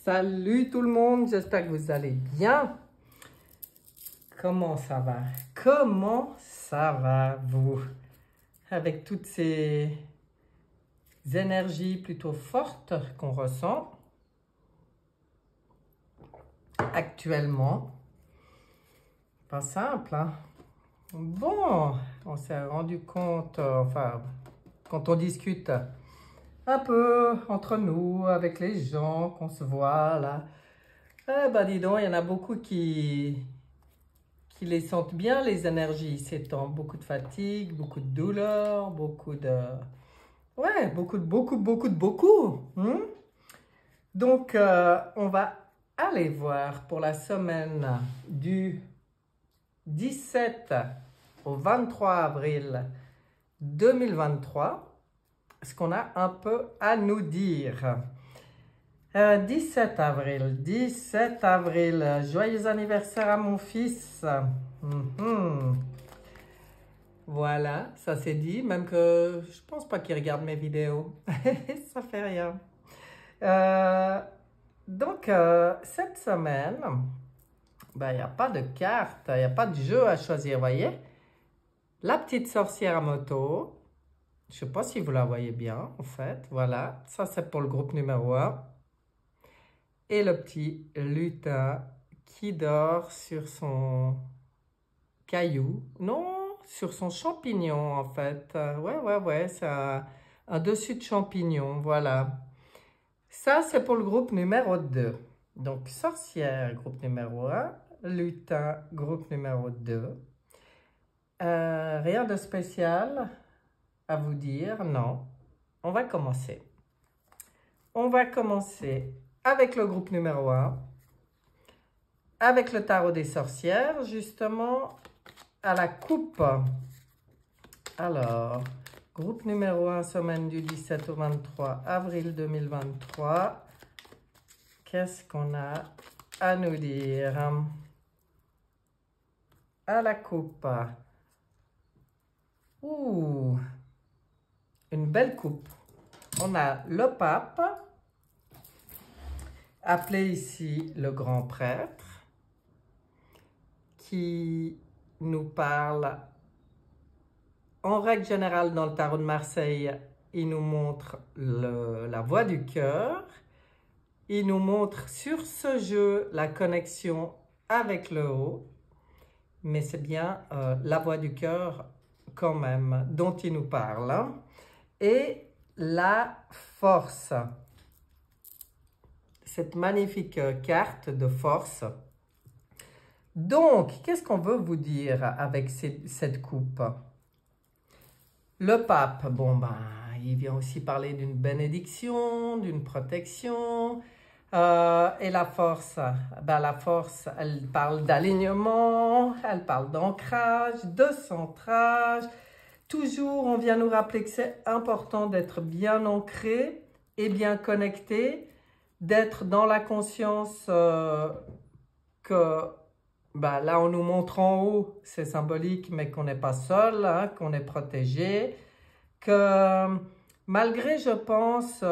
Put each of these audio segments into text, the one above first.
Salut tout le monde, j'espère que vous allez bien. Comment ça va? Comment ça va vous? Avec toutes ces énergies plutôt fortes qu'on ressent actuellement. Pas simple, hein? Bon, on s'est rendu compte, enfin, quand on discute un peu entre nous, avec les gens qu'on se voit là, eh ben dis donc, il y en a beaucoup qui les sentent bien, les énergies s'étendent, beaucoup de fatigue, beaucoup de douleur, beaucoup de... Ouais, beaucoup. Donc, on va aller voir pour la semaine du 17 au 23 avril 2023 ce qu'on a un peu à nous dire. 17 avril, joyeux anniversaire à mon fils. Voilà, ça c'est dit, même que je pense pas qu'il regarde mes vidéos. Ça fait rien. Donc, cette semaine, ben, il n'y a pas de carte, il n'y a pas de jeu à choisir, vous voyez. La petite sorcière à moto. Je ne sais pas si vous la voyez bien, en fait. Voilà, ça c'est pour le groupe numéro 1. Et le petit lutin qui dort sur son caillou. Non, sur son champignon, en fait. Ouais, c'est un dessus de champignon, voilà. Ça, c'est pour le groupe numéro 2. Donc, sorcière, groupe numéro 1. Lutin, groupe numéro 2. Rien de spécial à vous dire, non. On va commencer. On va commencer avec le groupe numéro 1, avec le tarot des sorcières, justement, à la coupe. Alors, groupe numéro 1, semaine du 17 au 23 avril 2023. Qu'est-ce qu'on a à nous dire? À la coupe. Ouh, une belle coupe. On a le pape, appelé ici le grand prêtre, qui nous parle, en règle générale dans le tarot de Marseille, il nous montre la voie du cœur, il nous montre sur ce jeu la connexion avec le haut, mais c'est bien la voie du cœur quand même dont il nous parle, et la force, cette magnifique carte de force. Donc, qu'est-ce qu'on veut vous dire avec cette coupe? Le pape, bon ben, il vient aussi parler d'une bénédiction, d'une protection. Et la force, ben, la force, elle parle d'alignement, elle parle d'ancrage, de centrage. Toujours, on vient nous rappeler que c'est important d'être bien ancré et bien connecté, d'être dans la conscience que ben, là, on nous montre en haut, c'est symbolique, mais qu'on n'est pas seul, hein, qu'on est protégé, que malgré, je pense,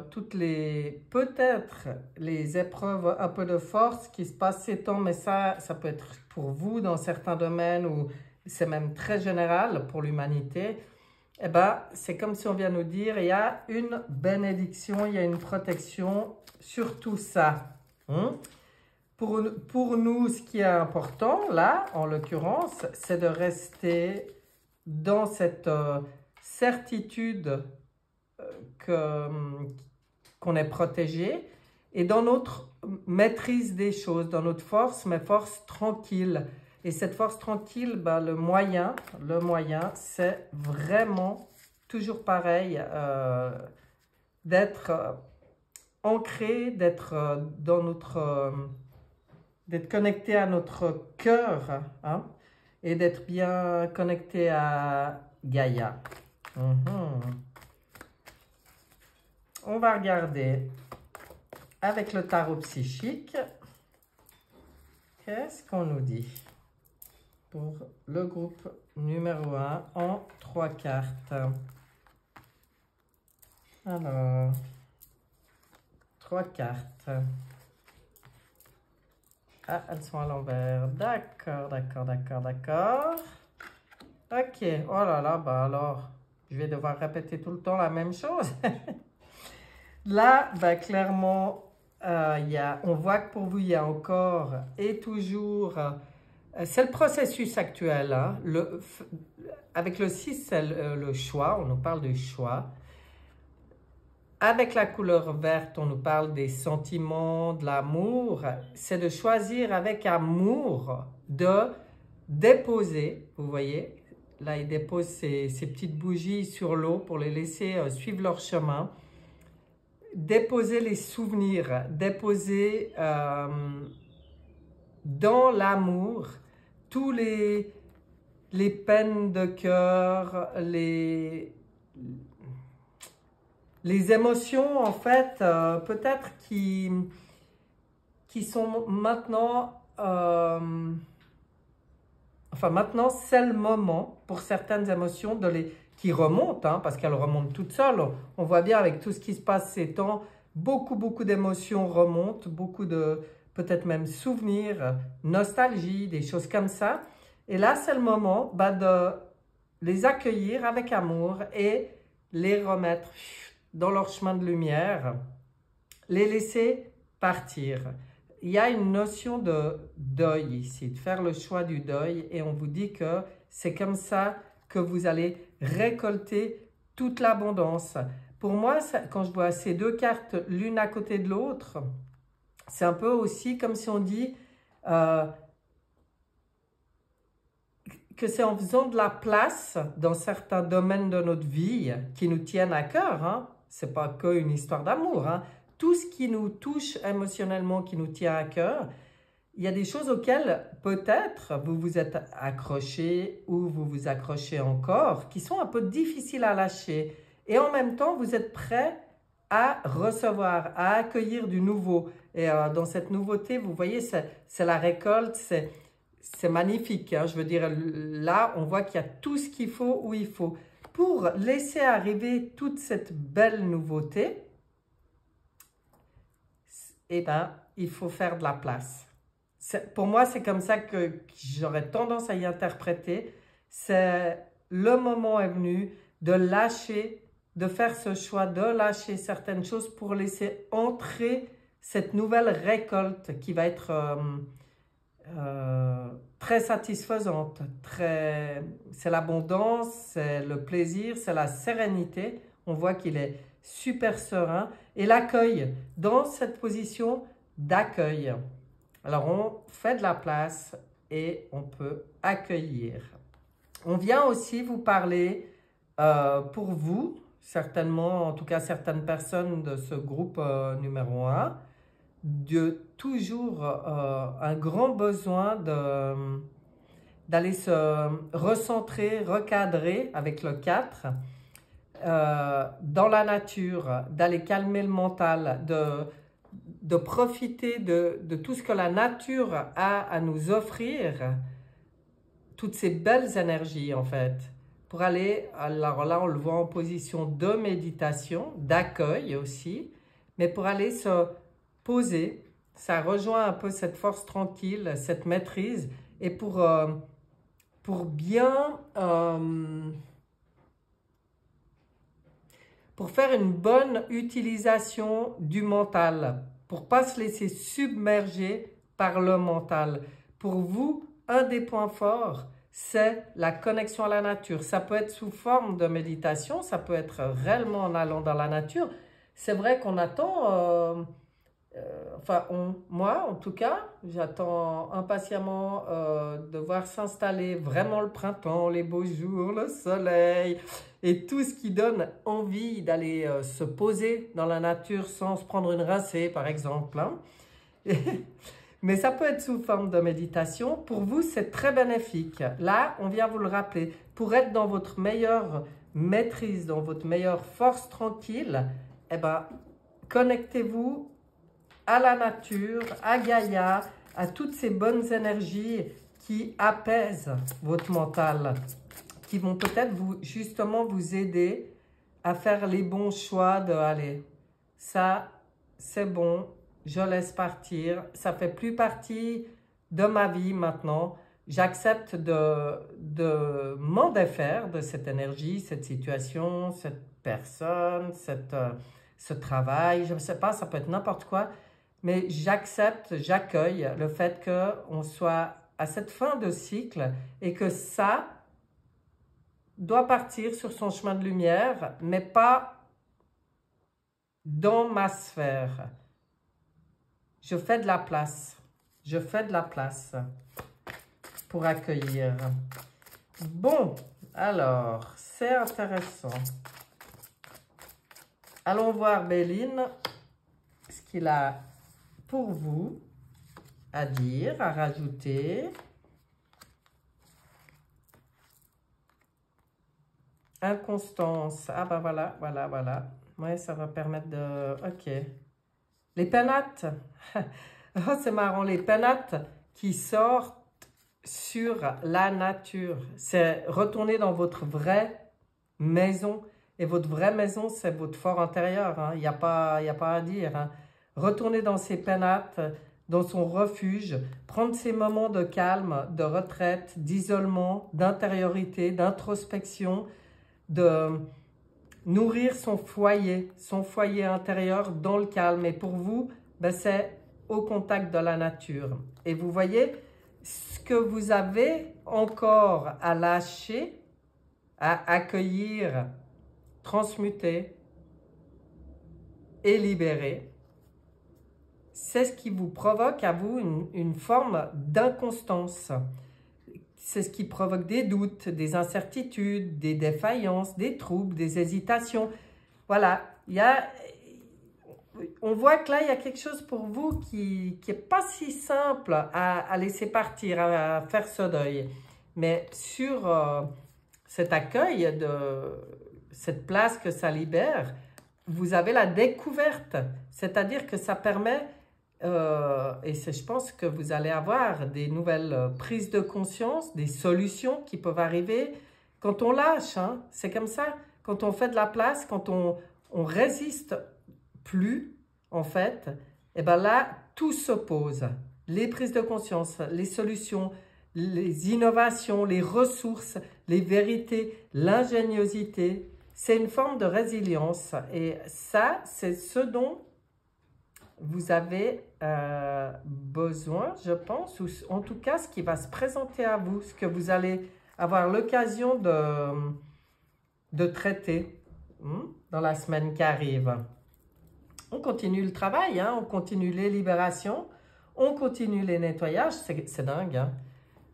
toutes les, peut-être, les épreuves un peu de force qui se passent ces temps, mais ça peut être pour vous dans certains domaines où c'est même très général pour l'humanité, eh ben, c'est comme si on vient nous dire, il y a une bénédiction, il y a une protection sur tout ça. Pour nous, ce qui est important, là, en l'occurrence, c'est de rester dans cette certitude qu'on est protégé et dans notre maîtrise des choses, dans notre force, mais force tranquille. Et cette force tranquille, ben, le moyen, c'est vraiment toujours pareil, d'être ancré, d'être dans notre... d'être connecté à notre cœur, hein, et d'être bien connecté à Gaïa. On va regarder avec le tarot psychique. Qu'est-ce qu'on nous dit pour le groupe numéro 1 en 3 cartes? Alors, 3 cartes. Ah, elles sont à l'envers. D'accord, d'accord, d'accord, d'accord. Ok. Oh là là, bah alors, je vais devoir répéter tout le temps la même chose. Là, bah, clairement, on voit que pour vous, il y a encore et toujours... c'est le processus actuel. Hein. Avec le 6, c'est le choix. On nous parle du choix. Avec la couleur verte, on nous parle des sentiments, de l'amour. C'est de choisir avec amour de déposer, vous voyez, là il dépose ces petites bougies sur l'eau pour les laisser suivre leur chemin. Déposer les souvenirs, déposer dans l'amour tous les peines de cœur, les émotions, en fait, peut-être qui sont maintenant... enfin, maintenant, c'est le moment pour certaines émotions qui remontent, hein, parce qu'elles remontent toutes seules. On voit bien avec tout ce qui se passe ces temps, beaucoup d'émotions remontent, beaucoup de, peut-être même souvenirs, nostalgie, des choses comme ça. Et là, c'est le moment de les accueillir avec amour et les remettre dans leur chemin de lumière, les laisser partir. Il y a une notion de deuil ici, de faire le choix du deuil, et on vous dit que c'est comme ça que vous allez récolter toute l'abondance. Pour moi, quand je vois ces deux cartes l'une à côté de l'autre, c'est un peu aussi comme si on dit que c'est en faisant de la place dans certains domaines de notre vie qui nous tiennent à cœur, hein. Ce n'est pas qu'une histoire d'amour, hein. Tout ce qui nous touche émotionnellement, qui nous tient à cœur, il y a des choses auxquelles peut-être vous vous êtes accroché ou vous vous accrochez encore, qui sont un peu difficiles à lâcher. Et en même temps, vous êtes prêt à recevoir, à accueillir du nouveau. Et dans cette nouveauté, vous voyez, c'est la récolte, c'est magnifique. Hein. Je veux dire, là, on voit qu'il y a tout ce qu'il faut où il faut. Pour laisser arriver toute cette belle nouveauté, eh ben, il faut faire de la place. Pour moi, c'est comme ça que j'aurais tendance à y interpréter. C'est le moment est venu de lâcher, de faire ce choix, de lâcher certaines choses pour laisser entrer cette nouvelle récolte qui va être très satisfaisante. C'est l'abondance, c'est le plaisir, c'est la sérénité. On voit qu'il est super serein. Et l'accueil, dans cette position d'accueil. Alors, on fait de la place et on peut accueillir. On vient aussi vous parler, pour vous, certainement, en tout cas certaines personnes de ce groupe numéro 1, de toujours un grand besoin d'aller se recentrer, recadrer avec le 4, dans la nature, d'aller calmer le mental, de profiter de tout ce que la nature a à nous offrir, toutes ces belles énergies en fait, pour aller, alors là on le voit en position de méditation, d'accueil aussi, mais pour aller se poser, ça rejoint un peu cette force tranquille, cette maîtrise, et pour bien... pour faire une bonne utilisation du mental, pour ne pas se laisser submerger par le mental. Pour vous, un des points forts, c'est la connexion à la nature. Ça peut être sous forme de méditation, ça peut être réellement en allant dans la nature. C'est vrai qu'on attend, moi en tout cas, j'attends impatiemment de voir s'installer vraiment le printemps, les beaux jours, le soleil et tout ce qui donne envie d'aller se poser dans la nature sans se prendre une rincée par exemple. Hein. Mais ça peut être sous forme de méditation. Pour vous, c'est très bénéfique. Là, on vient vous le rappeler. Pour être dans votre meilleure maîtrise, dans votre meilleure force tranquille, eh ben, connectez-vous à la nature, à Gaïa, à toutes ces bonnes énergies qui apaisent votre mental, qui vont peut-être justement vous aider à faire les bons choix de « allez, ça c'est bon, je laisse partir, ça fait plus partie de ma vie maintenant. J'accepte de m'en défaire de cette énergie, cette situation, cette personne, ce travail, je ne sais pas, ça peut être n'importe quoi, mais j'accepte, j'accueille le fait qu'on soit à cette fin de cycle et que ça doit partir sur son chemin de lumière, mais pas dans ma sphère. Je fais de la place. Je fais de la place pour accueillir. Bon, alors, c'est intéressant. Allons voir Béline, ce qu'il a pour vous à dire, à rajouter. Inconstance. Ah ben voilà, voilà, voilà. Ouais, ça va permettre de... Ok. Les pénates. Oh, c'est marrant, les pénates qui sortent sur la nature. C'est retourner dans votre vraie maison. Et votre vraie maison, c'est votre fort intérieur. Hein. Il n'y a pas à dire. Hein. Retourner dans ses pénates, dans son refuge, prendre ces moments de calme, de retraite, d'isolement, d'intériorité, d'introspection, de nourrir son foyer intérieur dans le calme. Et pour vous, ben c'est au contact de la nature. Et vous voyez, ce que vous avez encore à lâcher, à accueillir, transmuter et libérer, c'est ce qui vous provoque à vous une forme d'inconstance. C'est ce qui provoque des doutes, des incertitudes, des défaillances, des troubles, des hésitations. Voilà, on voit que là, il y a quelque chose pour vous qui n'est pas si simple à laisser partir, à faire ce deuil. Mais sur cet accueil de cette place que ça libère, vous avez la découverte. C'est-à-dire que ça permet, et je pense que vous allez avoir des nouvelles prises de conscience, des solutions qui peuvent arriver quand on lâche. Hein, c'est comme ça. Quand on fait de la place, quand on résiste plus, en fait, et bien là, tout se pose. Les prises de conscience, les solutions, les innovations, les ressources, les vérités, l'ingéniosité, c'est une forme de résilience. Et ça, c'est ce dont vous avez besoin, je pense, ou en tout cas, ce qui va se présenter à vous, ce que vous allez avoir l'occasion de traiter dans la semaine qui arrive. On continue le travail, hein, on continue les libérations, on continue les nettoyages, c'est dingue, hein.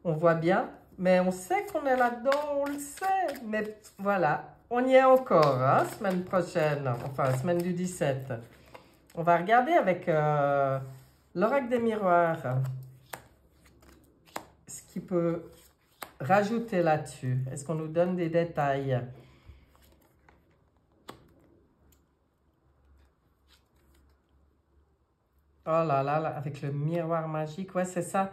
On voit bien, mais on sait qu'on est là-dedans, on le sait, mais voilà, on y est encore, hein, semaine prochaine, enfin, semaine du 17. On va regarder avec l'oracle des miroirs, ce qui peut rajouter là-dessus. Est-ce qu'on nous donne des détails? Oh là là, avec le miroir magique, ouais, c'est ça.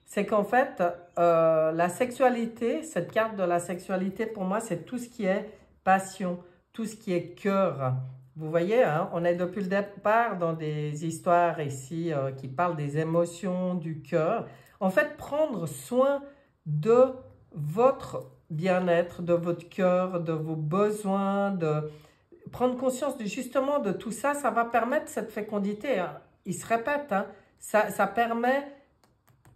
C'est qu'en fait, la sexualité, cette carte de la sexualité, pour moi, c'est tout ce qui est passion, tout ce qui est cœur. Vous voyez, hein, on est depuis le départ dans des histoires ici qui parlent des émotions, du cœur. En fait, prendre soin de votre bien-être, de votre cœur, de vos besoins, de prendre conscience justement de tout ça, ça va permettre cette fécondité. Hein. Il se répète, hein, ça permet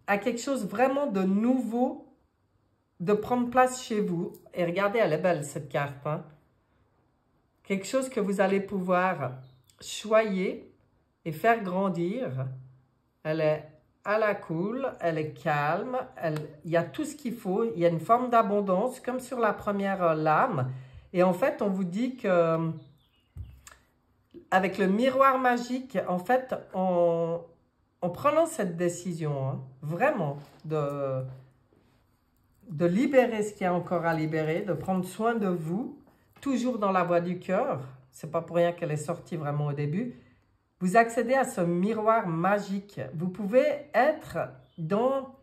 à quelque chose vraiment de nouveau de prendre place chez vous. Et regardez, elle est belle cette carte. Hein. Quelque chose que vous allez pouvoir choyer et faire grandir. Elle est à la cool, elle est calme, il y a tout ce qu'il faut. Il y a une forme d'abondance comme sur la première lame. Et en fait, on vous dit que avec le miroir magique, en fait, en prenant cette décision, hein, vraiment, de libérer ce qu'il y a encore à libérer, de prendre soin de vous, toujours dans la voie du cœur, c'est pas pour rien qu'elle est sortie vraiment au début, vous accédez à ce miroir magique. Vous pouvez être dans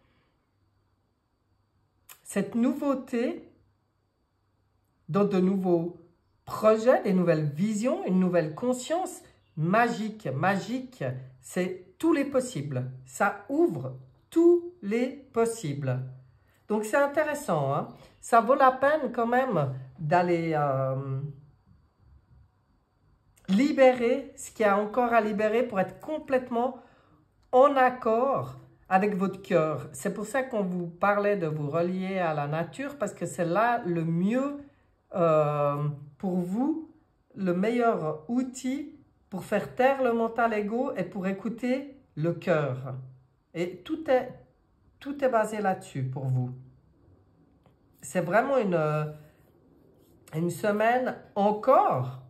cette nouveauté, dans de nouveaux projets, des nouvelles visions, une nouvelle conscience, magique. Magique, c'est tous les possibles. Ça ouvre tous les possibles. Donc c'est intéressant, hein? Ça vaut la peine quand même d'aller libérer ce qu'il y a encore à libérer pour être complètement en accord avec votre cœur. C'est pour ça qu'on vous parlait de vous relier à la nature, parce que c'est là le mieux pour vous, le meilleur outil pour faire taire le mental ego et pour écouter le cœur. Et tout est basé là-dessus pour vous. C'est vraiment une semaine encore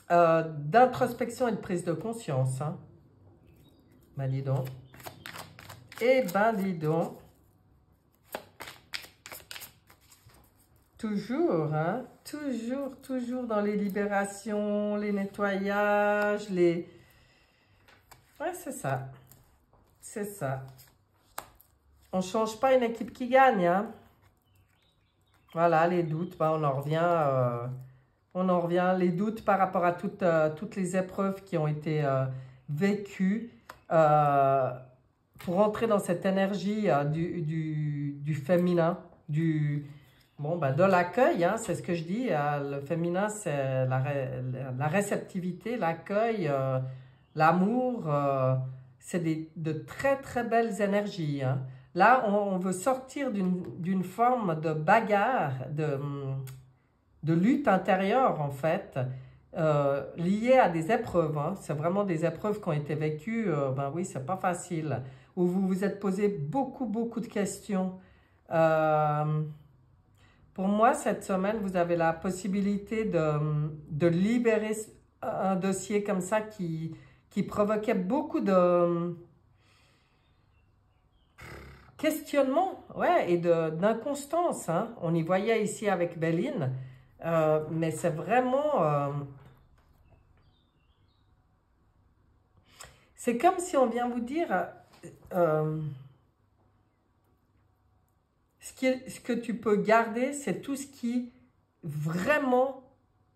d'introspection et de prise de conscience. Hein. Ben dis donc. Eh ben dis donc. Toujours, hein. Toujours dans les libérations, les nettoyages, les... Ouais, c'est ça. C'est ça. On ne change pas une équipe qui gagne, hein. Voilà, les doutes, ben on en revient, les doutes par rapport à toutes les épreuves qui ont été vécues, pour entrer dans cette énergie du féminin, de l'accueil, hein, c'est ce que je dis, le féminin c'est la réceptivité, l'accueil, l'amour, c'est de très très belles énergies, hein. Là, on veut sortir d'une forme de bagarre, de lutte intérieure, en fait, liée à des épreuves. Hein. C'est vraiment des épreuves qui ont été vécues. Ben oui, c'est pas facile. Où vous vous êtes posé beaucoup de questions. Pour moi, cette semaine, vous avez la possibilité de libérer un dossier comme ça qui provoquait beaucoup de... questionnement, ouais, et d'inconstance, hein. On y voyait ici avec Béline, mais c'est vraiment... c'est comme si on vient vous dire... ce que tu peux garder, c'est tout ce qui vraiment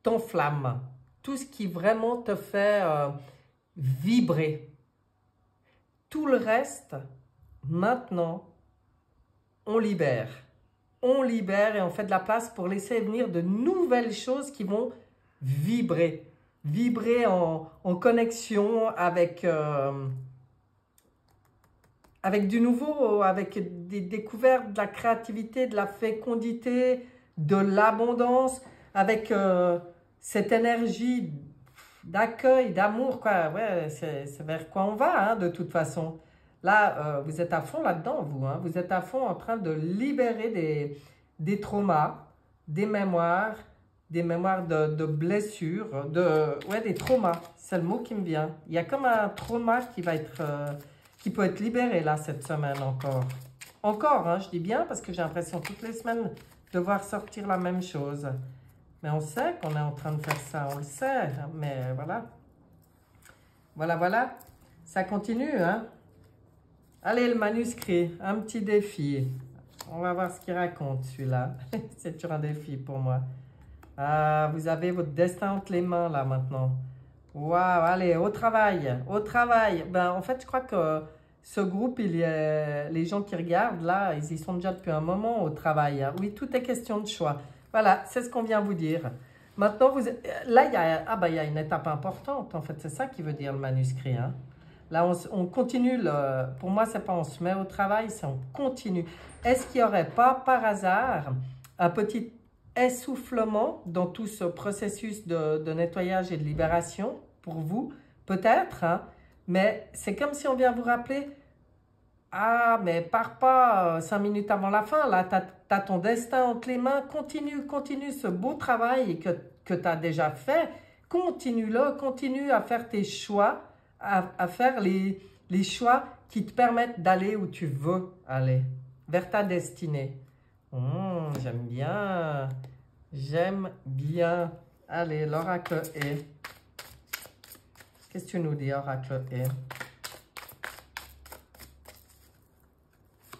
t'enflamme, tout ce qui vraiment te fait vibrer. Tout le reste, maintenant, on libère et on fait de la place pour laisser venir de nouvelles choses qui vont vibrer en connexion avec du nouveau, avec des découvertes, de la créativité, de la fécondité, de l'abondance, avec cette énergie d'accueil, d'amour, quoi. Ouais, c'est vers quoi on va, hein, de toute façon. Là, vous êtes à fond là-dedans, vous. Hein. Vous êtes à fond en train de libérer des traumas, des mémoires de blessures, des traumas. C'est le mot qui me vient. Il y a comme un trauma qui peut être libéré là cette semaine encore. Encore, hein, je dis bien, parce que j'ai l'impression toutes les semaines de voir sortir la même chose. Mais on sait qu'on est en train de faire ça, on le sait, mais voilà. Voilà. Ça continue, hein. Allez, le manuscrit, un petit défi. On va voir ce qu'il raconte, celui-là. C'est toujours un défi pour moi. Ah, vous avez votre destin entre les mains, là, maintenant. Waouh, allez, au travail. Ben, en fait, je crois que ce groupe, les gens qui regardent, là, ils y sont déjà depuis un moment au travail. Hein. Oui, tout est question de choix. Voilà, c'est ce qu'on vient vous dire. Maintenant, là, il y a une étape importante, en fait. C'est ça qui veut dire le manuscrit. Hein. Là, on continue. Pour moi, c'est pas on se met au travail, c'est on continue. Est-ce qu'il n'y aurait pas, par hasard, un petit essoufflement dans tout ce processus de nettoyage et de libération pour vous? Peut-être, hein? Mais c'est comme si on vient vous rappeler, ah, mais pars pas 5 minutes avant la fin, là, tu as ton destin entre les mains, continue ce beau travail que tu as déjà fait, continue-le, continue à faire tes choix, à faire les choix qui te permettent d'aller où tu veux aller, vers ta destinée. J'aime bien. J'aime bien. Allez, l'oracle est. Qu'est-ce que tu nous dis, oracle est?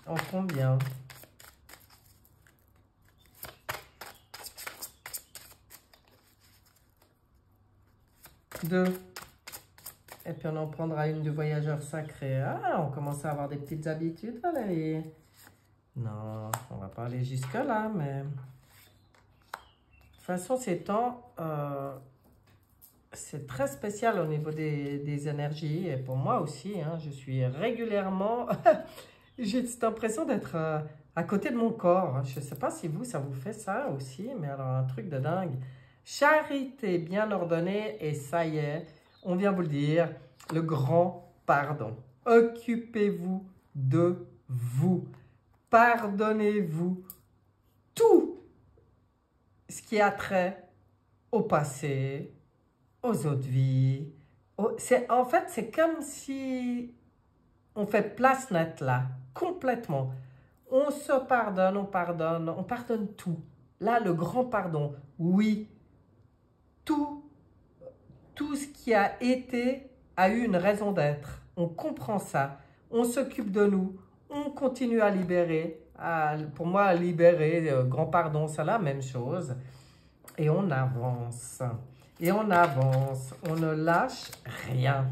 En combien? Deux. Et puis on en prendra une du voyageur sacré. Ah, on commence à avoir des petites habitudes, Valérie. Non, on va pas aller jusque-là, mais... De toute façon, ces temps, c'est très spécial au niveau des énergies. Et pour moi aussi, hein, je suis régulièrement... J'ai cette impression d'être à côté de mon corps. Je ne sais pas si vous, ça vous fait ça aussi, mais alors un truc de dingue. Charité bien ordonnée, et ça y est, on vient vous le dire, le grand pardon. Occupez-vous de vous. Pardonnez-vous tout ce qui a trait au passé, aux autres vies. En fait, c'est comme si on fait place nette là, complètement. On se pardonne, on pardonne tout. Là, le grand pardon, oui, tout ce qui a été a eu une raison d'être. On comprend ça, on s'occupe de nous, on continue à libérer. Pour moi, libérer, grand pardon, c'est la même chose. Et on avance. Et on avance. On ne lâche rien.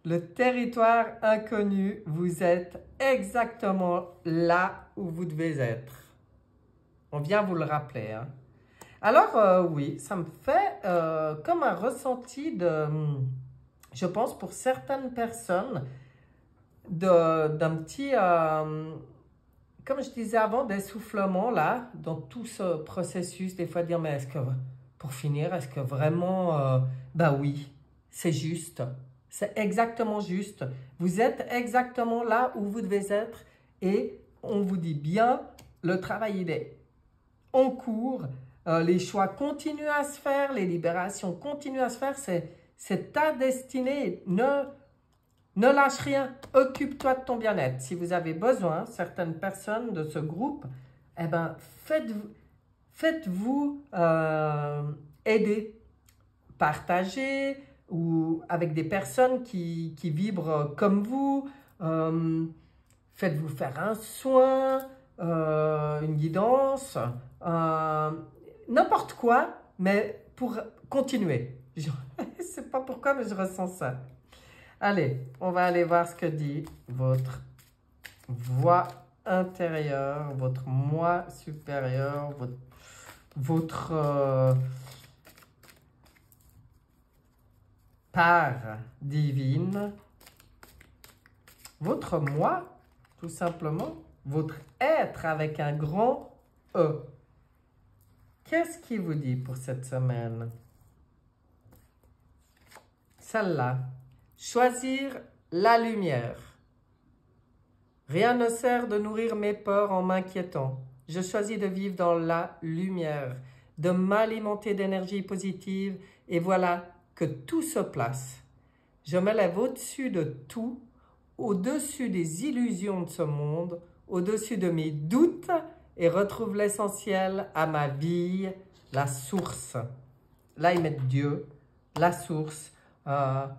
Le territoire inconnu, vous êtes exactement là où vous devez être. On vient vous le rappeler. Hein. Alors, oui, ça me fait comme un ressenti de, je pense, pour certaines personnes, d'un petit, comme je disais avant, d'essoufflement là, dans tout ce processus, des fois dire, mais est-ce que, pour finir, est-ce que vraiment, ben oui, c'est juste. C'est exactement juste. Vous êtes exactement là où vous devez être et on vous dit bien, le travail il est en cours, les choix continuent à se faire, les libérations continuent à se faire, c'est ta destinée. Ne lâche rien, occupe-toi de ton bien-être. Si vous avez besoin, certaines personnes de ce groupe, eh ben, faites-vous aider, partager, ou avec des personnes qui vibrent comme vous, faites-vous faire un soin, une guidance, n'importe quoi, mais pour continuer. Je ne sais pas pourquoi, mais je ressens ça. Allez, on va aller voir ce que dit votre voix intérieure, votre moi supérieur, votre part divine, votre moi, tout simplement, votre être avec un grand E. Qu'est-ce qui vous dit pour cette semaine? Celle-là. Choisir la lumière. Rien ne sert de nourrir mes peurs en m'inquiétant. Je choisis de vivre dans la lumière, de m'alimenter d'énergie positive et voilà que tout se place. Je m'élève au-dessus de tout, au-dessus des illusions de ce monde, au-dessus de mes doutes et retrouve l'essentiel à ma vie, la source. Là, ils mettent Dieu, la source, la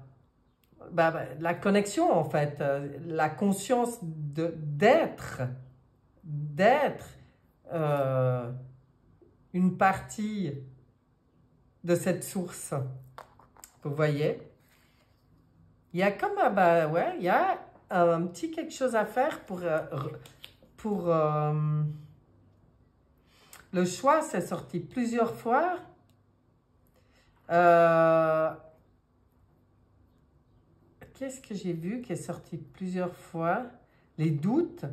connexion en fait, la conscience d'être une partie de cette source. Vous voyez? Il y a comme il y a un petit quelque chose à faire pour le choix, c'est sorti plusieurs fois. Qu'est-ce que j'ai vu qui est sorti plusieurs fois? Les doutes.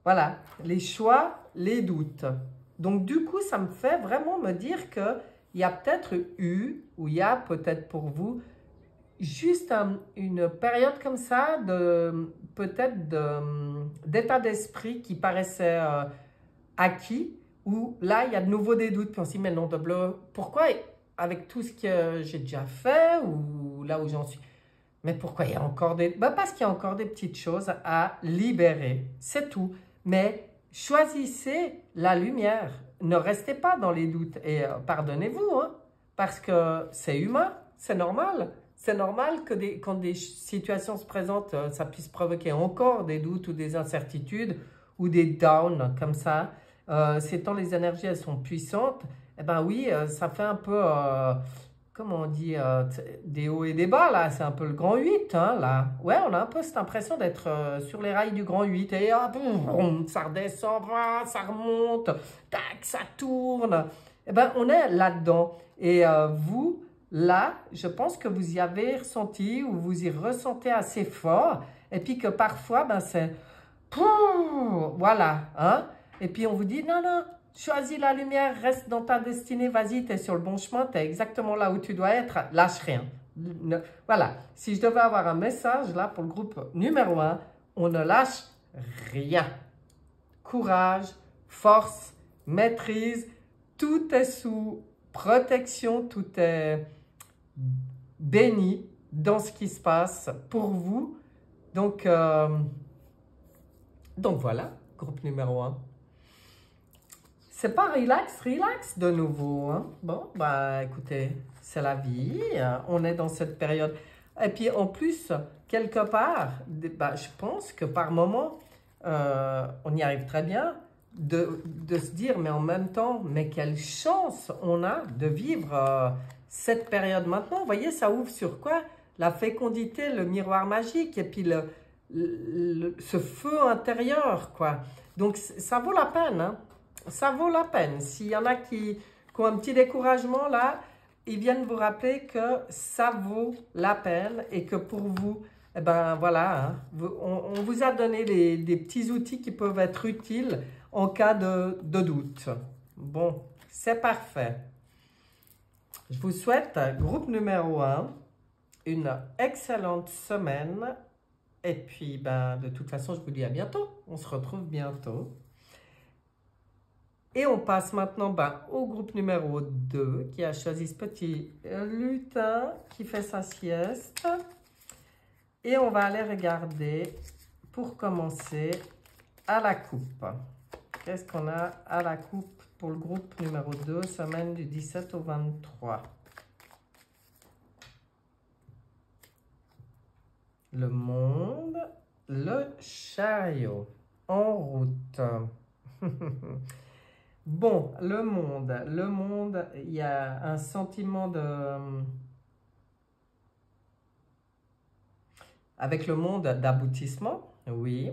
Voilà, les choix, les doutes. Donc, du coup, ça me fait vraiment me dire qu'il y a peut-être eu, ou il y a peut-être pour vous, juste une période comme ça, peut-être d'état d'esprit qui paraissait acquis, où là, il y a de nouveau des doutes. Puis on s'y met le nom de bleu. Pourquoi, avec tout ce que j'ai déjà fait, ou là où j'en suis... Mais pourquoi il y a encore des... parce qu'il y a encore des petites choses à libérer, c'est tout. Mais choisissez la lumière, ne restez pas dans les doutes. Et pardonnez-vous, hein, parce que c'est humain, c'est normal. C'est normal que quand des situations se présentent, ça puisse provoquer encore des doutes ou des incertitudes ou des downs comme ça. Ces temps, les énergies, elles sont puissantes. Eh bien oui, ça fait un peu... comment on dit, des hauts et des bas, là. C'est un peu le grand 8, hein, là. Ouais, on a un peu cette impression d'être sur les rails du grand 8. Et boum, ça redescend, ça remonte, tac, ça tourne. Eh ben, on est là-dedans. Et vous, là, je pense que vous y avez ressenti ou vous y ressentez assez fort. Et puis que parfois, ben, c'est... Voilà, hein. Et puis on vous dit, non, non, choisis la lumière, reste dans ta destinée, vas-y, tu es sur le bon chemin, tu es exactement là où tu dois être, lâche rien. Voilà, si je devais avoir un message là pour le groupe numéro 1, on ne lâche rien. Courage, force, maîtrise, tout est sous protection, tout est béni dans ce qui se passe pour vous. Donc voilà, groupe numéro 1. C'est pas relax, relax de nouveau. Hein? Bon, bah écoutez, c'est la vie. On est dans cette période. Et puis en plus, quelque part, bah, je pense que par moment, on y arrive très bien de se dire, mais en même temps, mais quelle chance on a de vivre cette période maintenant. Vous voyez, ça ouvre sur quoi? La fécondité, le miroir magique et puis ce feu intérieur, quoi. Donc, ça vaut la peine, hein. Ça vaut la peine. S'il y en a qui ont un petit découragement, là, ils viennent vous rappeler que ça vaut la peine et que pour vous, eh ben voilà, hein, on vous a donné des petits outils qui peuvent être utiles en cas de doute. Bon, c'est parfait. Je vous souhaite, groupe numéro 1, une excellente semaine. Et puis, ben, de toute façon, je vous dis à bientôt. On se retrouve bientôt. Et on passe maintenant au groupe numéro 2 qui a choisi ce petit lutin qui fait sa sieste. Et on va aller regarder, pour commencer, à la coupe. Qu'est-ce qu'on a à la coupe pour le groupe numéro 2, semaine du 17 au 23? Le monde, le chariot, en route. Bon, le monde, il y a un sentiment de... Avec le monde d'aboutissement, oui.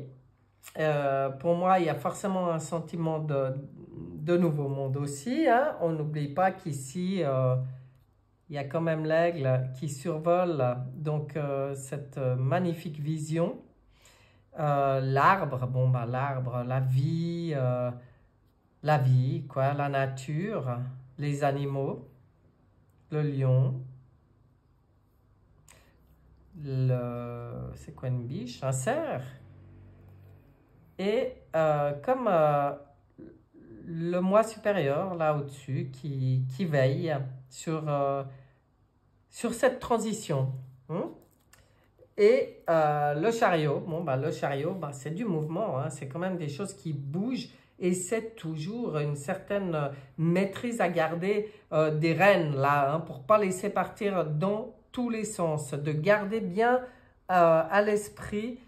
Pour moi, il y a forcément un sentiment de nouveau monde aussi. Hein. On n'oublie pas qu'ici, il y a quand même l'aigle qui survole donc cette magnifique vision. L'arbre, bon, l'arbre, la vie, quoi, la nature, les animaux, le lion, c'est quoi une biche? Un cerf. Et comme le moi supérieur, là au-dessus, qui veille sur cette transition. Hein? Et le chariot, bon, le chariot, c'est du mouvement, hein, c'est quand même des choses qui bougent et c'est toujours une certaine maîtrise à garder des rênes là, hein, pour ne pas laisser partir dans tous les sens, de garder bien à l'esprit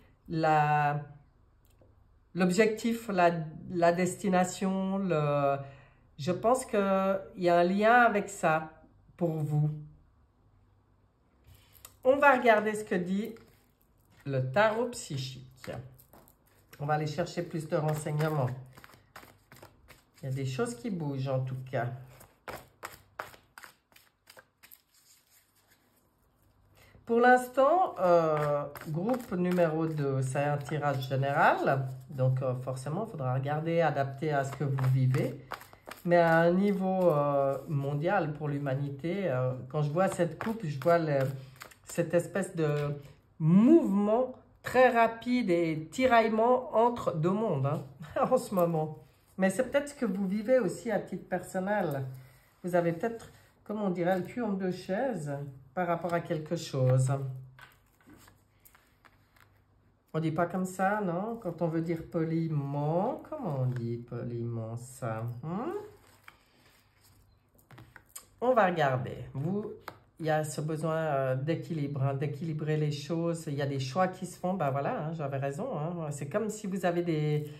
l'objectif, la destination. Je pense qu'il y a un lien avec ça pour vous. On va regarder ce que dit le tarot psychique. On va aller chercher plus de renseignements. Il y a des choses qui bougent en tout cas. Pour l'instant, groupe numéro 2, c'est un tirage général. Donc forcément, il faudra regarder, adapter à ce que vous vivez. Mais à un niveau mondial pour l'humanité, quand je vois cette coupe, je vois cette espèce de mouvement très rapide et tiraillement entre deux mondes hein, en ce moment. Mais c'est peut-être ce que vous vivez aussi à titre personnel. Vous avez peut-être, comme on dirait, le cul en deux chaises par rapport à quelque chose. On dit pas comme ça, non? Quand on veut dire poliment, comment on dit poliment ça? On va regarder. Il y a ce besoin d'équilibre, hein, d'équilibrer les choses. Il y a des choix qui se font. Ben voilà, hein, j'avais raison. Hein. C'est comme si vous avez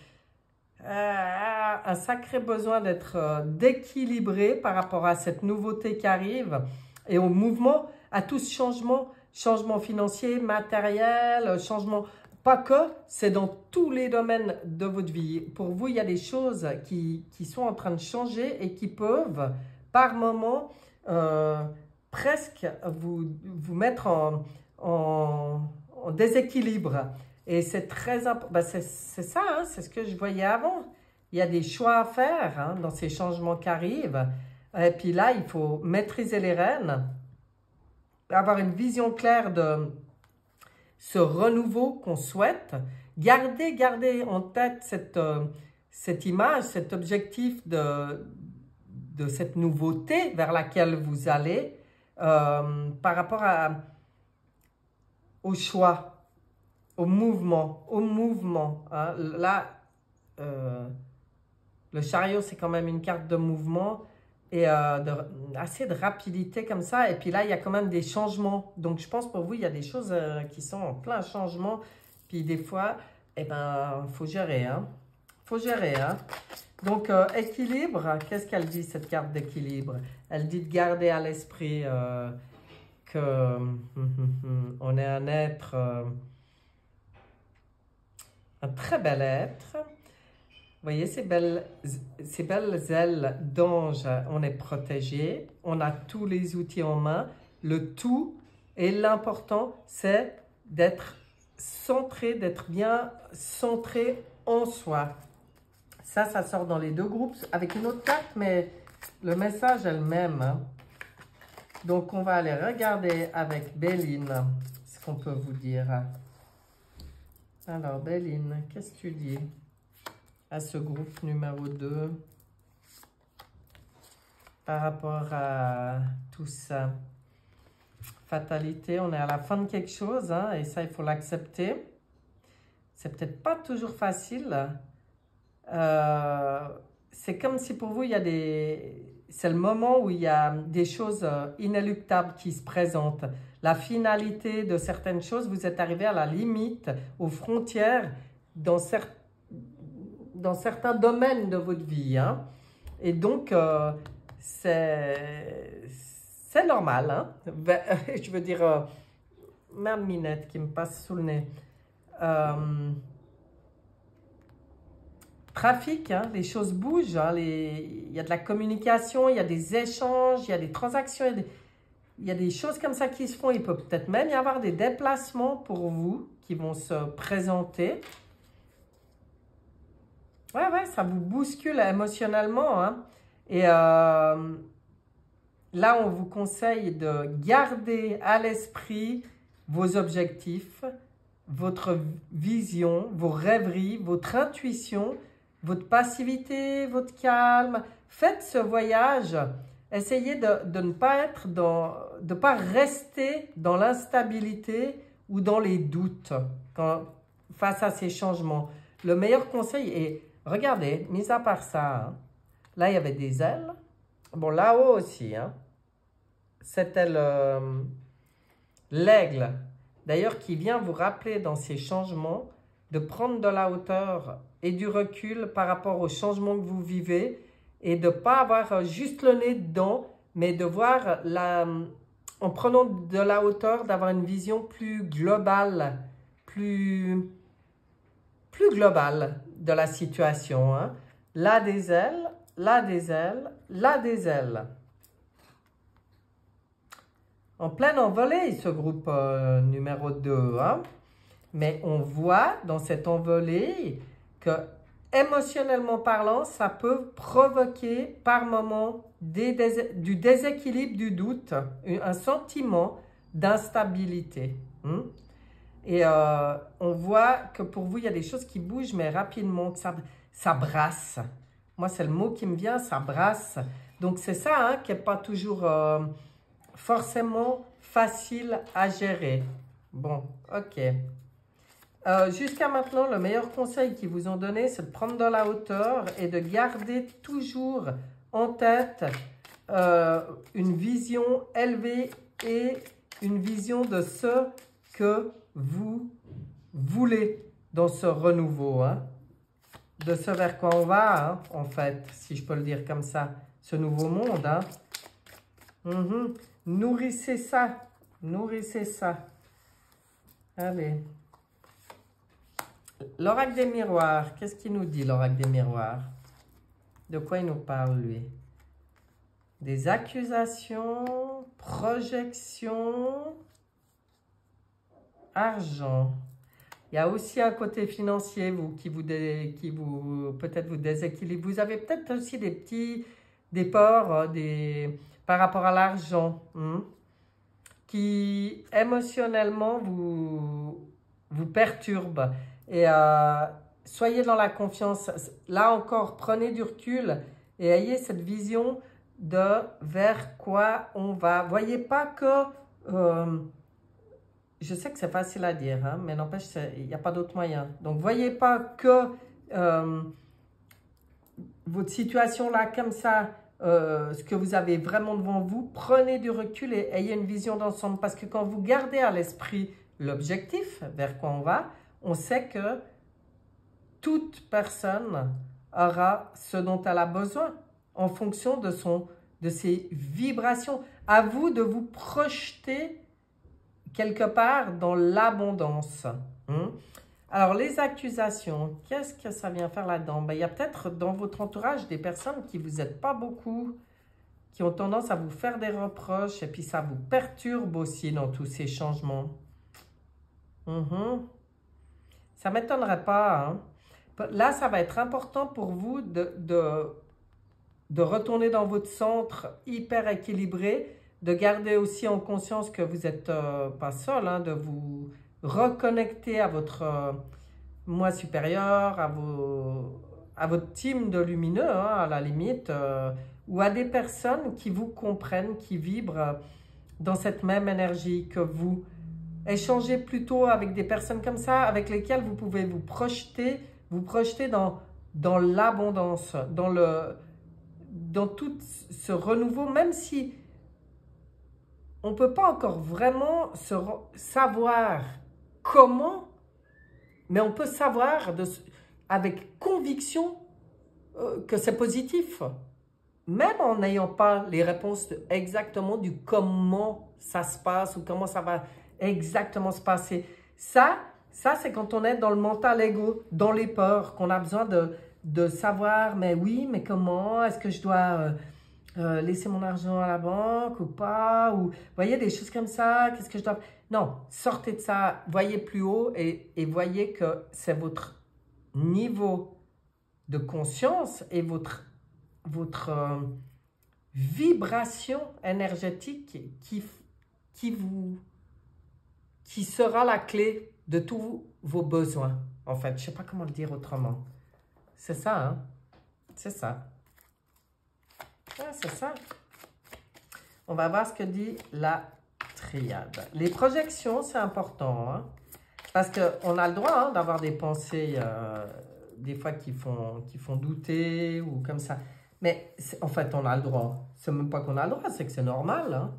un sacré besoin d'être d'équilibrer par rapport à cette nouveauté qui arrive. et au mouvement, à tout ce changement, changement financier, matériel, changement, pas que, c'est dans tous les domaines de votre vie. Pour vous, il y a des choses qui sont en train de changer et qui peuvent, par moment, presque vous mettre en déséquilibre. Et c'est très important. Ben c'est ça, hein, c'est ce que je voyais avant. Il y a des choix à faire hein, dans ces changements qui arrivent. Et puis là, il faut maîtriser les rênes, avoir une vision claire de ce renouveau qu'on souhaite. Garder en tête cette image, cet objectif de cette nouveauté vers laquelle vous allez par rapport au choix. Au mouvement, hein. Là, le chariot, c'est quand même une carte de mouvement et assez de rapidité comme ça. Et puis là, il y a quand même des changements. Donc, je pense pour vous, il y a des choses qui sont en plein changement. Puis des fois, eh ben, faut gérer, hein. Faut gérer, hein. Donc, équilibre, qu'est-ce qu'elle dit, cette carte d'équilibre? Elle dit de garder à l'esprit que on est un être... un très bel être. Vous voyez ces belles ailes d'ange, on est protégé, on a tous les outils en main. Le tout et l'important, c'est d'être centré, d'être bien centré en soi. Ça sort dans les deux groupes avec une autre carte, mais le message est le même. Hein. Donc, on va aller regarder avec Béline ce qu'on peut vous dire. Alors, Béline, qu'est-ce que tu dis à ce groupe numéro 2 par rapport à tout ça? Fatalité, on est à la fin de quelque chose, hein, et ça, il faut l'accepter. C'est peut-être pas toujours facile. C'est comme si pour vous, il y a c'est le moment où il y a des choses inéluctables qui se présentent. La finalité de certaines choses, vous êtes arrivé à la limite, aux frontières, dans certains domaines de votre vie. Hein. Et donc, c'est normal. Hein. Je veux dire, ma minette qui me passe sous le nez. Trafic, hein, les choses bougent, hein, il y a de la communication, il y a des échanges, il y a des transactions, il y a des choses comme ça qui se font. Il peut peut-être même y avoir des déplacements pour vous qui vont se présenter. Ouais, ça vous bouscule émotionnellement. Hein. Et là, on vous conseille de garder à l'esprit vos objectifs, votre vision, vos rêveries, votre intuition, votre passivité, votre calme. Faites ce voyage. Essayez de ne pas être de pas rester dans l'instabilité ou dans les doutes face à ces changements. Le meilleur conseil est, regardez, mis à part ça, hein, là il y avait des ailes. Bon, là-haut aussi, hein, c'était l'aigle. D'ailleurs, qui vient vous rappeler dans ces changements de prendre de la hauteur et du recul par rapport aux changements que vous vivez et de ne pas avoir juste le nez dedans, mais de voir, en prenant de la hauteur, d'avoir une vision plus globale, plus globale de la situation. Hein. Là des ailes, là des ailes, là des ailes. En pleine envolée, ce groupe numéro 2. Hein? Mais on voit dans cette envolée que, émotionnellement parlant, ça peut provoquer par moments du déséquilibre, du doute, un sentiment d'instabilité. Hein? Et on voit que pour vous, il y a des choses qui bougent, mais rapidement, que ça brasse. Moi, c'est le mot qui me vient, ça brasse. Donc, c'est ça hein, qui n'est pas toujours... forcément facile à gérer. Bon, ok. Jusqu'à maintenant, le meilleur conseil qu'ils vous ont donné, c'est de prendre de la hauteur et de garder toujours en tête une vision élevée et une vision de ce que vous voulez dans ce renouveau. Hein? De ce vers quoi on va, hein, en fait, si je peux le dire comme ça. Ce nouveau monde. Hein? Nourrissez ça. Nourrissez ça. Allez. L'oracle des miroirs. Qu'est-ce qu'il nous dit, l'oracle des miroirs? De quoi il nous parle, lui? Des accusations, projections, argent. Il y a aussi un côté financier qui vous peut-être vous déséquilibre. Vous avez peut-être aussi des peurs par rapport à l'argent, qui émotionnellement vous perturbent. Et soyez dans la confiance. Là encore, prenez du recul et ayez cette vision de vers quoi on va. Voyez pas que... je sais que c'est facile à dire, hein, mais n'empêche, il n'y a pas d'autre moyen. Donc, voyez pas que votre situation là, comme ça, ce que vous avez vraiment devant vous, prenez du recul et ayez une vision d'ensemble. Parce que quand vous gardez à l'esprit l'objectif, vers quoi on va, on sait que toute personne aura ce dont elle a besoin en fonction de ses vibrations. À vous de vous projeter quelque part dans l'abondance. Alors, les accusations, qu'est-ce que ça vient faire là-dedans? Ben, il y a peut-être dans votre entourage des personnes qui ne vous aident pas beaucoup, qui ont tendance à vous faire des reproches et puis ça vous perturbe aussi dans tous ces changements. Ça ne m'étonnerait pas. Hein? Là, ça va être important pour vous de retourner dans votre centre hyper équilibré, de garder aussi en conscience que vous n'êtes pas seul, hein, de vous reconnecter à votre moi supérieur, à votre team de lumineux, hein, à la limite, ou à des personnes qui vous comprennent, qui vibrent dans cette même énergie que vous. Échangez plutôt avec des personnes comme ça, avec lesquelles vous pouvez vous projeter dans l'abondance, dans tout ce renouveau, même si on ne peut pas encore vraiment savoir comment, mais on peut savoir avec conviction que c'est positif, même en n'ayant pas les réponses exactement du comment ça se passe ou comment ça va exactement se passer. Ça c'est quand on est dans le mental ego, dans les peurs, qu'on a besoin de savoir, mais oui, mais comment, est-ce que je dois laisser mon argent à la banque ou pas, ou vous voyez, des choses comme ça, qu'est-ce que je dois... Non, sortez de ça, voyez plus haut et voyez que c'est votre niveau de conscience et votre vibration énergétique qui sera la clé de tous vos besoins, en fait. Je ne sais pas comment le dire autrement. C'est ça, hein? C'est ça. Ouais, c'est ça. On va voir ce que dit la triade. Les projections, c'est important, hein? Parce qu'on a le droit, hein, d'avoir des pensées, des fois, qui font douter ou comme ça. Mais en fait, on a le droit. C'est même pas qu'on a le droit, c'est que c'est normal, hein?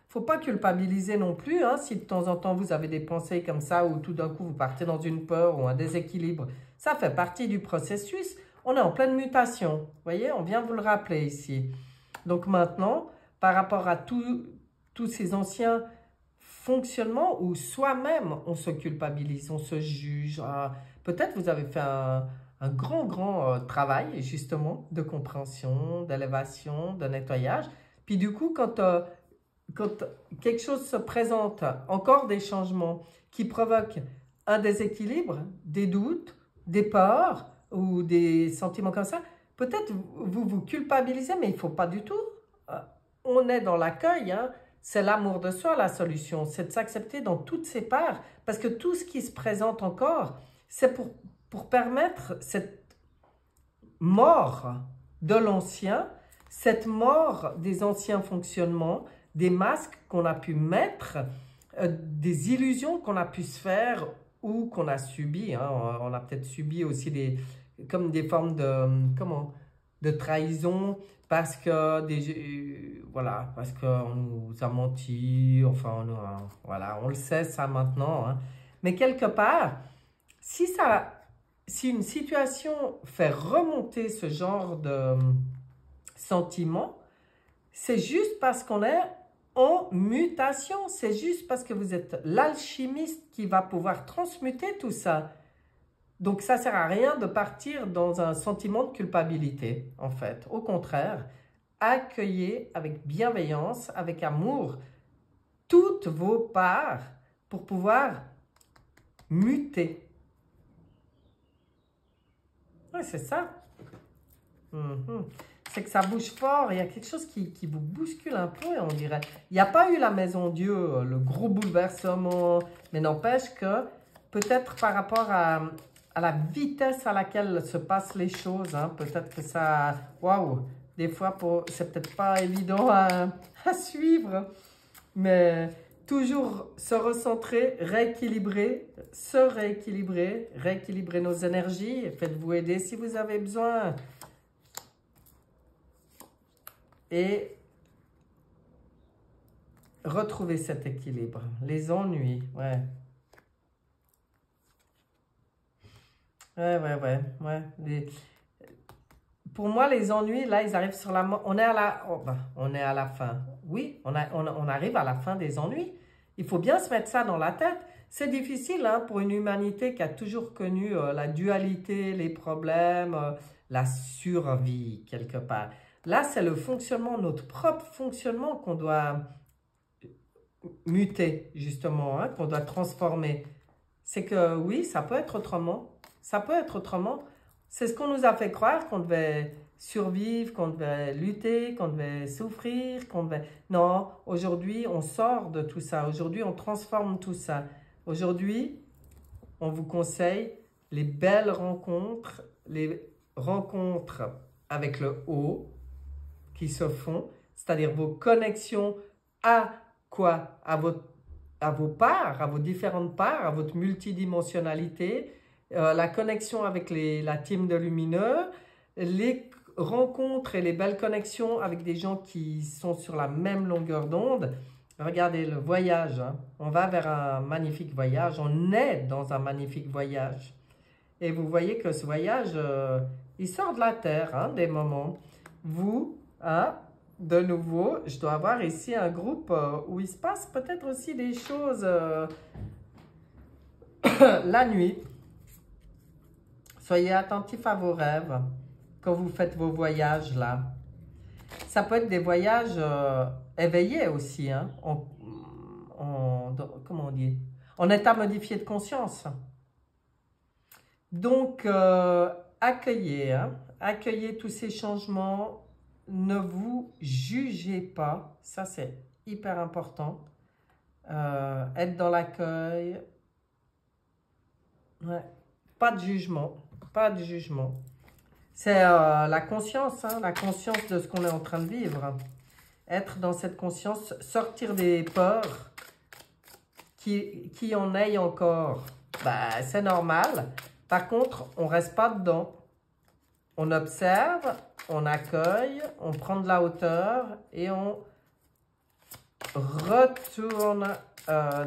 Faut pas culpabiliser non plus, hein, si de temps en temps vous avez des pensées comme ça ou tout d'un coup vous partez dans une peur ou un déséquilibre. Ça fait partie du processus. On est en pleine mutation. Vous voyez, on vient vous le rappeler ici. Donc maintenant, par rapport à tous ces anciens fonctionnements où soi-même on se culpabilise, on se juge. Peut-être vous avez fait un grand travail justement de compréhension, d'élévation, de nettoyage. Puis du coup, quand quelque chose se présente, encore des changements qui provoquent un déséquilibre, des doutes, des peurs ou des sentiments comme ça, peut-être vous culpabilisez, mais il ne faut pas du tout. On est dans l'accueil, hein. C'est l'amour de soi la solution, c'est de s'accepter dans toutes ses parts, parce que tout ce qui se présente encore, c'est pour permettre cette mort de l'ancien, cette mort des anciens fonctionnements, des masques qu'on a pu mettre, des illusions qu'on a pu se faire ou qu'on a subi. Hein. On a peut-être subi aussi comme des formes de trahison parce que voilà, parce qu'on nous a menti. Enfin, voilà, on le sait ça maintenant. Hein. Mais quelque part, si une situation fait remonter ce genre de sentiment, c'est juste parce qu'on est en mutation. C'est juste parce que vous êtes l'alchimiste qui va pouvoir transmuter tout ça. Donc, ça ne sert à rien de partir dans un sentiment de culpabilité, en fait. Au contraire, accueillez avec bienveillance, avec amour, toutes vos parts pour pouvoir muter. Oui, c'est ça. C'est que ça bouge fort, il y a quelque chose qui vous bouscule un peu, on dirait. Il n'y a pas eu la maison Dieu, le gros bouleversement, mais n'empêche que peut-être par rapport à la vitesse à laquelle se passent les choses, hein, peut-être que ça... Waouh! Des fois, c'est peut-être pas évident à suivre, mais toujours se recentrer, rééquilibrer, se rééquilibrer, rééquilibrer nos énergies. Faites-vous aider si vous avez besoin. Et retrouver cet équilibre. Les ennuis, ouais. Ouais. Pour moi, les ennuis, là, ils arrivent sur la... On est à la fin. Oui, on arrive à la fin des ennuis. Il faut bien se mettre ça dans la tête. C'est difficile hein, pour une humanité qui a toujours connu la dualité, les problèmes, la survie, quelque part. Là, c'est le fonctionnement, notre propre fonctionnement qu'on doit muter, justement, hein, qu'on doit transformer. C'est que oui, ça peut être autrement. Ça peut être autrement. C'est ce qu'on nous a fait croire, qu'on devait survivre, qu'on devait lutter, qu'on devait souffrir, qu'on devait... Non, aujourd'hui, on sort de tout ça. Aujourd'hui, on transforme tout ça. Aujourd'hui, on vous conseille les belles rencontres, les rencontres avec le haut qui se font, c'est-à-dire vos connexions à quoi? À vos parts, à vos différentes parts, à votre multidimensionnalité, la connexion avec la team de lumineux, les rencontres et les belles connexions avec des gens qui sont sur la même longueur d'onde. Regardez le voyage, hein. On va vers un magnifique voyage, on est dans un magnifique voyage. Et vous voyez que ce voyage, il sort de la Terre, hein, des moments. Vous, hein, de nouveau, je dois avoir ici un groupe où il se passe peut-être aussi des choses la nuit. Soyez attentifs à vos rêves quand vous faites vos voyages là. Ça peut être des voyages éveillés aussi, hein, comment on dit? En état modifié de conscience. Donc, accueillez, hein, accueillez tous ces changements. Ne vous jugez pas, ça c'est hyper important. Être dans l'accueil. Ouais. Pas de jugement, pas de jugement. C'est la conscience, hein, la conscience de ce qu'on est en train de vivre. Être dans cette conscience, sortir des peurs qui en aient encore. Bah, c'est normal. Par contre, on ne reste pas dedans. On observe, on accueille, on prend de la hauteur et on retourne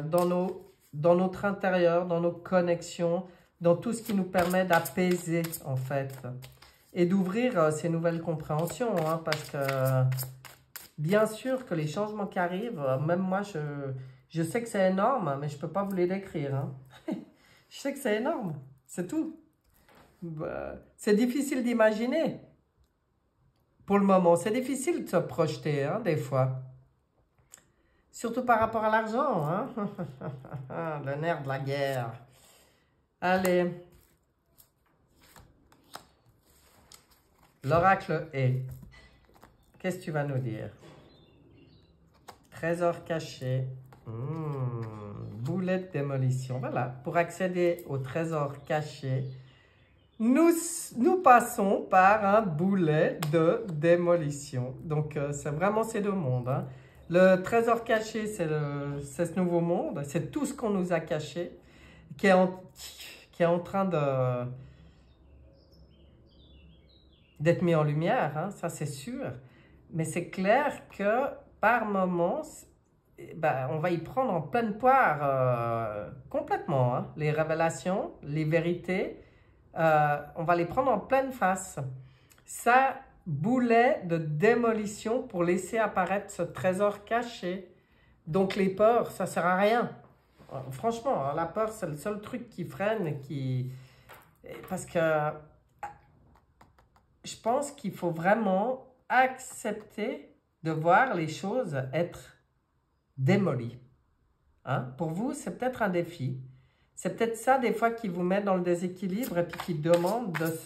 dans notre intérieur, dans nos connexions, dans tout ce qui nous permet d'apaiser, en fait. Et d'ouvrir ces nouvelles compréhensions, hein, parce que bien sûr que les changements qui arrivent, même moi, je sais que c'est énorme, mais je ne peux pas vous les décrire. Hein. Je sais que c'est énorme, c'est tout. C'est difficile d'imaginer. Pour le moment, c'est difficile de se projeter, hein, des fois. Surtout par rapport à l'argent, hein. Le nerf de la guerre. Allez. L'oracle est. Qu'est-ce que tu vas nous dire? Trésor caché. Boulet de démolition. Voilà. Pour accéder au trésor caché, nous passons par un boulet de démolition. Donc, c'est vraiment ces deux mondes. Hein. Le trésor caché, c'est ce nouveau monde. C'est tout ce qu'on nous a caché, qui est en train d'être mis en lumière. Hein, ça, c'est sûr. Mais c'est clair que, par moments, ben, on va y prendre en pleine poire complètement. Hein, les révélations, les vérités. On va les prendre en pleine face. Ça, boulet de démolition pour laisser apparaître ce trésor caché. Donc les peurs, ça sert à rien. Franchement, hein, la peur, c'est le seul truc qui freine, parce que je pense qu'il faut vraiment accepter de voir les choses être démolies. Hein? Pour vous, c'est peut-être un défi. C'est peut-être ça, des fois, qui vous met dans le déséquilibre et puis qui demande de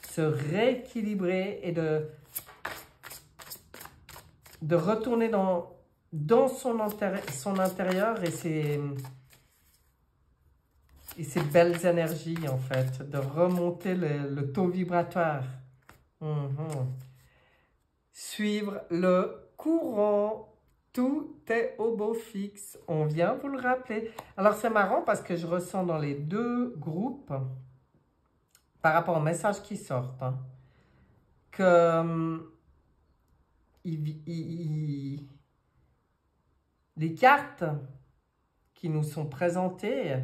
se rééquilibrer et de retourner dans son intérieur et ses belles énergies, en fait, de remonter le taux vibratoire. Suivre le courant, tout est au beau fixe, on vient vous le rappeler. Alors c'est marrant parce que je ressens dans les deux groupes, par rapport aux messages qui sortent, hein, que les cartes qui nous sont présentées,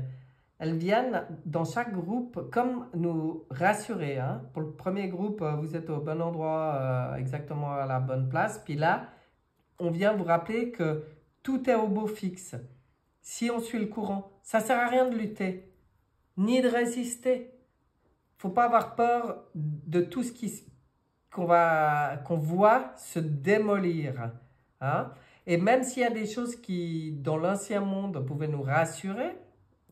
elles viennent dans chaque groupe comme nous rassurer. Hein. Pour le premier groupe, vous êtes au bon endroit, exactement à la bonne place. Puis là, on vient vous rappeler que tout est au beau fixe. Si on suit le courant, ça ne sert à rien de lutter, ni de résister. Il ne faut pas avoir peur de tout ce qu'on voit se démolir. Hein. Et même s'il y a des choses qui, dans l'ancien monde, pouvaient nous rassurer,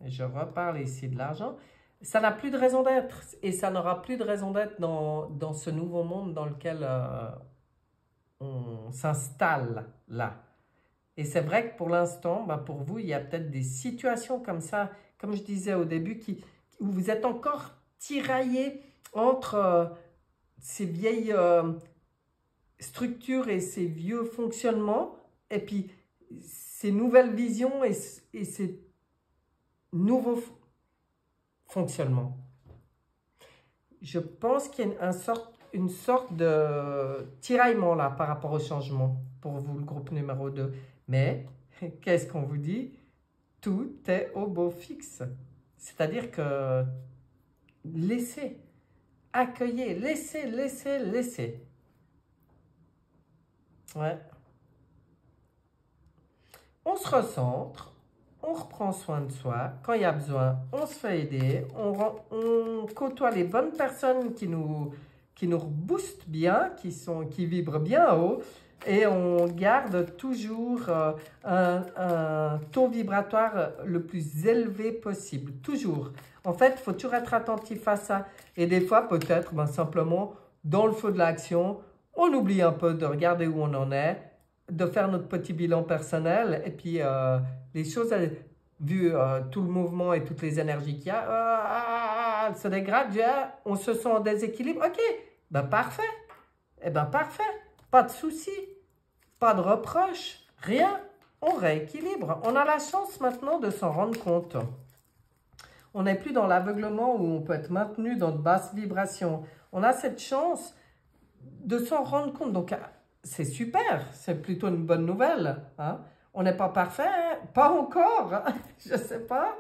je reparle ici de l'argent, ça n'a plus de raison d'être. Et ça n'aura plus de raison d'être dans ce nouveau monde dans lequel on s'installe là. Et c'est vrai que pour l'instant, pour vous, il y a peut-être des situations comme ça, comme je disais au début, où vous êtes encore tiraillé entre ces vieilles structures et ces vieux fonctionnements, et puis ces nouvelles visions et ces nouveaux fonctionnements. Je pense qu'il y a une sorte de tiraillement là par rapport au changement pour vous, le groupe numéro 2. Mais, qu'est-ce qu'on vous dit? Tout est au beau fixe. C'est-à-dire que laissez, accueillez, laissez. Ouais. On se recentre, on reprend soin de soi. Quand il y a besoin, on se fait aider. On côtoie les bonnes personnes qui nous boostent bien, qui vibrent bien haut. Et on garde toujours un taux vibratoire le plus élevé possible. Toujours. En fait, il faut toujours être attentif à ça. Et des fois, peut-être, simplement, dans le feu de l'action, on oublie un peu de regarder où on en est, de faire notre petit bilan personnel. Et puis, les choses, vu tout le mouvement et toutes les énergies qu'il y a, elles se dégradent. On se sent en déséquilibre. Ok, parfait. Eh bien, parfait. Pas de souci. Pas de reproche, rien, on rééquilibre. On a la chance maintenant de s'en rendre compte. On n'est plus dans l'aveuglement où on peut être maintenu dans de basses vibrations. On a cette chance de s'en rendre compte. Donc, c'est super, c'est plutôt une bonne nouvelle. Hein? On n'est pas parfait, hein? Pas encore, hein? Je ne sais pas.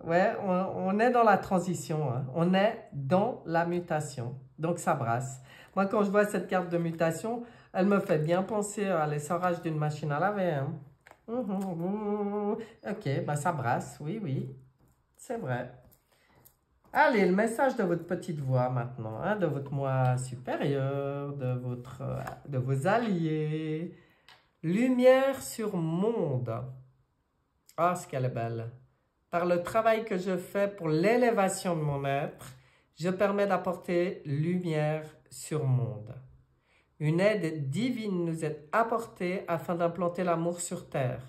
Ouais, on est dans la transition, hein? On est dans la mutation. Donc, ça brasse. Moi, quand je vois cette carte de mutation, elle me fait bien penser à l'essorage d'une machine à laver. Hein. Ok, ça brasse, oui, c'est vrai. Allez, le message de votre petite voix maintenant, hein, de votre moi supérieur, de vos alliés. Lumière sur monde. Ah, ce qu'elle est belle. Par le travail que je fais pour l'élévation de mon être, je permets d'apporter lumière sur monde. Une aide divine nous est apportée afin d'implanter l'amour sur terre.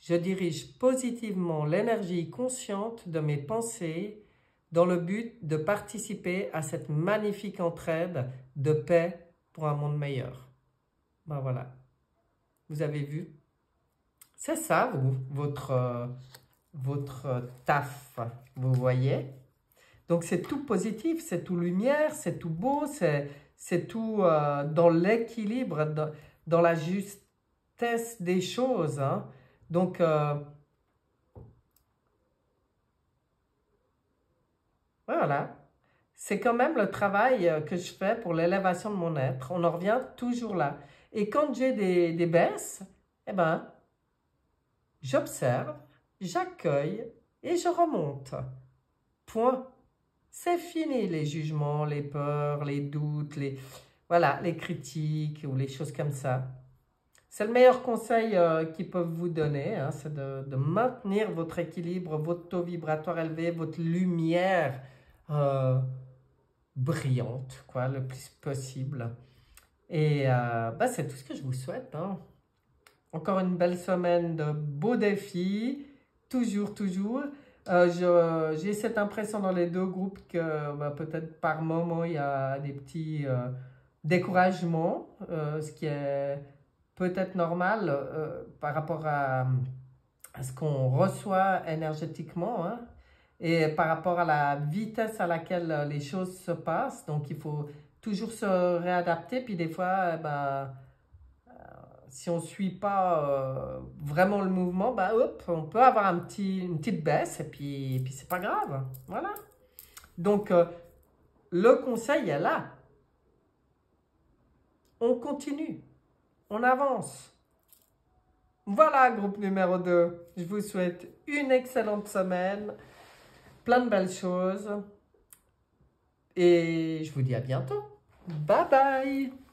Je dirige positivement l'énergie consciente de mes pensées dans le but de participer à cette magnifique entraide de paix pour un monde meilleur. Voilà. Vous avez vu? C'est ça, votre taf, vous voyez? Donc, c'est tout positif, c'est tout lumière, c'est tout beau, c'est tout dans l'équilibre, dans la justesse des choses. Hein. Donc, voilà. C'est quand même le travail que je fais pour l'élévation de mon être. On en revient toujours là. Et quand j'ai des baisses, eh ben, j'observe, j'accueille et je remonte. Point. C'est fini les jugements, les peurs, les doutes, voilà, les critiques ou les choses comme ça. C'est le meilleur conseil qu'ils peuvent vous donner, hein, c'est de maintenir votre équilibre, votre taux vibratoire élevé, votre lumière brillante, quoi, le plus possible. Et bah, c'est tout ce que je vous souhaite, hein. Encore une belle semaine de beaux défis, toujours, toujours. J'ai cette impression dans les deux groupes que bah, peut-être par moment il y a des petits découragements, ce qui est peut-être normal par rapport à ce qu'on reçoit énergétiquement, hein, et par rapport à la vitesse à laquelle les choses se passent. Donc il faut toujours se réadapter, puis des fois, ben, si on ne suit pas vraiment le mouvement, bah, hop, on peut avoir une petite baisse et puis c'est pas grave. Voilà. Donc, le conseil est là. On continue. On avance. Voilà, groupe numéro 2. Je vous souhaite une excellente semaine. Plein de belles choses. Et je vous dis à bientôt. Bye bye.